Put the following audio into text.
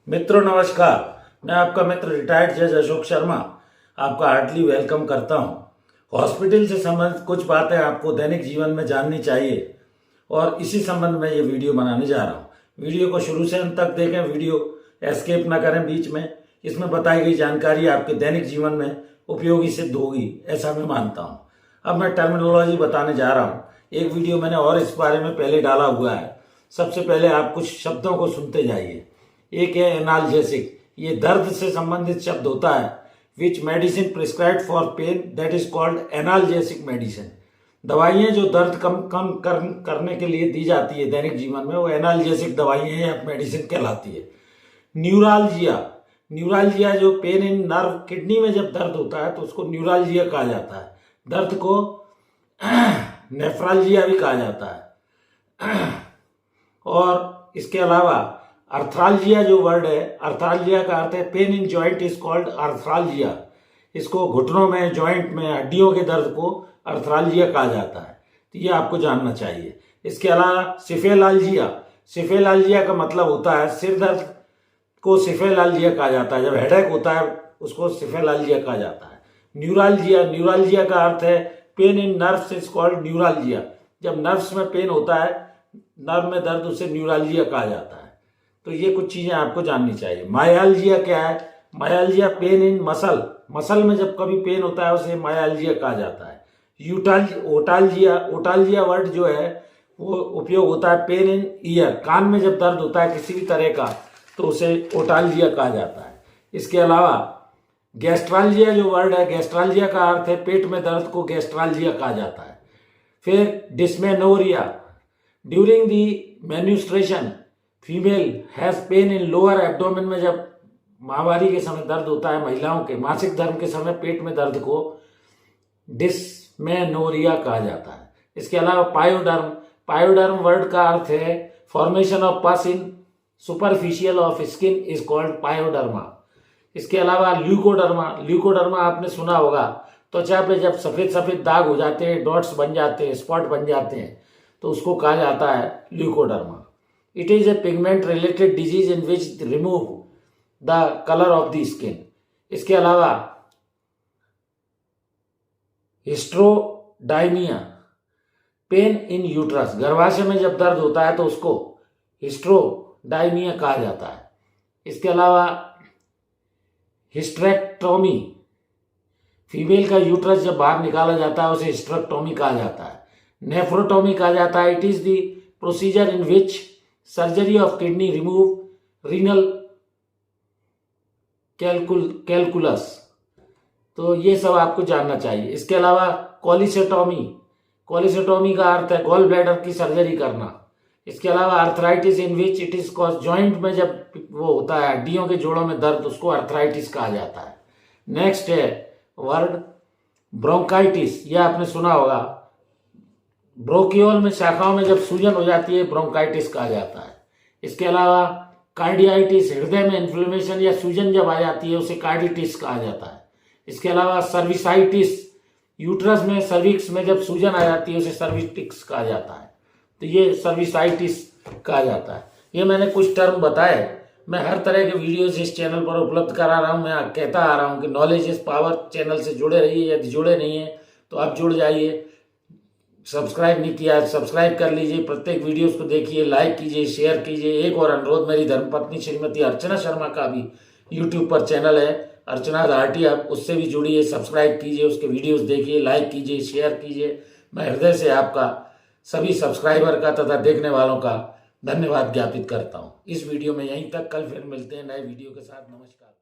मित्रों नमस्कार। मैं आपका मित्र रिटायर्ड जज अशोक शर्मा आपका हार्टली वेलकम करता हूं। हॉस्पिटल से संबंधित कुछ बातें आपको दैनिक जीवन में जाननी चाहिए और इसी संबंध में ये वीडियो बनाने जा रहा हूं। वीडियो को शुरू से अंत तक देखें, वीडियो एस्केप ना करें बीच में। इसमें बताई गई जानकारी आपके दैनिक जीवन में उपयोगी सिद्ध होगी, ऐसा मैं मानता हूँ। अब मैं टर्मिनोलॉजी बताने जा रहा हूँ। एक वीडियो मैंने और इस बारे में पहले डाला हुआ है। सबसे पहले आप कुछ शब्दों को सुनते जाइए। एक है एनाल्जेसिक, ये दर्द से संबंधित शब्द होता है। Which medicine prescribed for pain that is called analgesic medicine. दवाइयाँ जो दर्द कम करने के लिए दी जाती है दैनिक जीवन में, वो एनाल्जेसिक दवाइयाँ या मेडिसिन कहलाती है। न्यूरालजिया, न्यूरालजिया जो पेन इन नर्व, किडनी में जब दर्द होता है तो उसको न्यूरालजिया कहा जाता है। दर्द को नेफ्रालजिया भी कहा जाता है। और इसके अलावा अर्थालजिया जो वर्ड है, अर्थालजिया का अर्थ है pain in joint is called arthralgia. इसको घुटनों में, जॉइंट में, हड्डियों के दर्द को अर्थालजिया कहा जाता है। तो ये आपको जानना चाहिए। इसके अलावा सिफेलालजिया, सिफेलालजिया का मतलब होता है सिर दर्द को सिफेलालजिया कहा जाता है। जब हेडेक होता है उसको सिफेलालजिया कहा जाता है। न्यूरालजिया, न्यूरालजिया का अर्थ है pain in nerves is called neuralgia. जब नर्व्स में पेन होता है, नर्व में दर्द, उसे न्यूरालजिया कहा जाता है। तो ये कुछ चीजें आपको जाननी चाहिए। मायालजिया क्या है? मायालजिया पेन इन मसल, मसल में जब कभी पेन होता है उसे मायालजिया कहा जाता है। ओटालजिया, ओटालजिया वर्ड जो है वो उपयोग होता है पेन इन ईयर, कान में जब दर्द होता है किसी भी तरह का तो उसे ओटालजिया कहा जाता है। इसके अलावा गैस्ट्रालजिया जो वर्ड है, गैस्ट्रालजिया का अर्थ है पेट में दर्द को गैस्ट्रालजिया कहा जाता है। फिर dysmenorrhoea, during the menstruation female has pain in lower abdomen, में जब माहवारी के समय दर्द होता है महिलाओं के, मासिक धर्म के समय पेट में दर्द को डिस्मेनोरिया कहा जाता है। इसके अलावा पायोडर्म, पायोडर्म वर्ड का अर्थ है फॉर्मेशन ऑफ पस इन superficial of skin is called pyoderma. इसके अलावा ल्यूकोडर्मा, ल्यूकोडर्मा आपने सुना होगा, त्वचा पे जब सफेद सफेद दाग हो जाते हैं, डॉट्स बन जाते हैं, स्पॉट बन जाते हैं, तो उसको कहा जाता है leucoderma. It is a pigment related disease in which remove the color of the skin. इसके अलावा हिस्ट्रोडाइमिया, पेन इन यूट्रस, गर्भाशय में जब दर्द होता है तो उसको हिस्ट्रोडाइमिया कहा जाता है। इसके अलावा हिस्टेरेक्टोमी, फीमेल का यूट्रस जब बाहर निकाला जाता है उसे हिस्टेरेक्टोमी कहा जाता है। नेफ्रोटोमी कहा जाता है। It is the procedure in which surgery of kidney remove renal calculus. तो ये सब आपको जानना चाहिए। इसके अलावा कॉलिसेटोमी, कॉलिसेटोमी का अर्थ है गॉल ब्लैडर की सर्जरी करना। इसके अलावा arthritis in which it is cause, joint में जब वो होता है हड्डियों के जोड़ों में दर्द, उसको अर्थराइटिस कहा जाता है। नेक्स्ट है वर्ड ब्रोंकाइटिस, ये आपने सुना होगा। ब्रोकियोल में, शाखाओं में जब सूजन हो जाती है ब्रोंकाइटिस कहा जाता है। इसके अलावा कार्डियाइटिस, हृदय में इन्फ्लेमेशन या सूजन जब आ जाती है उसे कार्डिटिस कहा जाता है। इसके अलावा सर्विसाइटिस, यूट्रस में, सर्विक्स में जब सूजन आ जाती है उसे सर्विटिक्स कहा जाता है। तो ये सर्विसाइटिस कहा जाता है। ये मैंने कुछ टर्म बताए। मैं हर तरह के वीडियोस इस चैनल पर उपलब्ध करा रहा हूँ। मैं कहता आ रहा हूँ कि नॉलेज इज पावर। चैनल से जुड़े रहिए। यदि जुड़े नहीं है तो आप जुड़ जाइए। सब्सक्राइब नहीं किया सब्सक्राइब कर लीजिए। प्रत्येक वीडियोस को देखिए, लाइक कीजिए, शेयर कीजिए। एक और अनुरोध, मेरी धर्मपत्नी श्रीमती अर्चना शर्मा का भी यूट्यूब पर चैनल है, अर्चना राठी, आप उससे भी जुड़िए, सब्सक्राइब कीजिए, उसके वीडियोस देखिए, लाइक कीजिए, शेयर कीजिए। मैं हृदय से आपका, सभी सब्सक्राइबर का तथा देखने वालों का धन्यवाद ज्ञापित करता हूँ। इस वीडियो में यहीं तक, कल फिर मिलते हैं नए वीडियो के साथ। नमस्कार।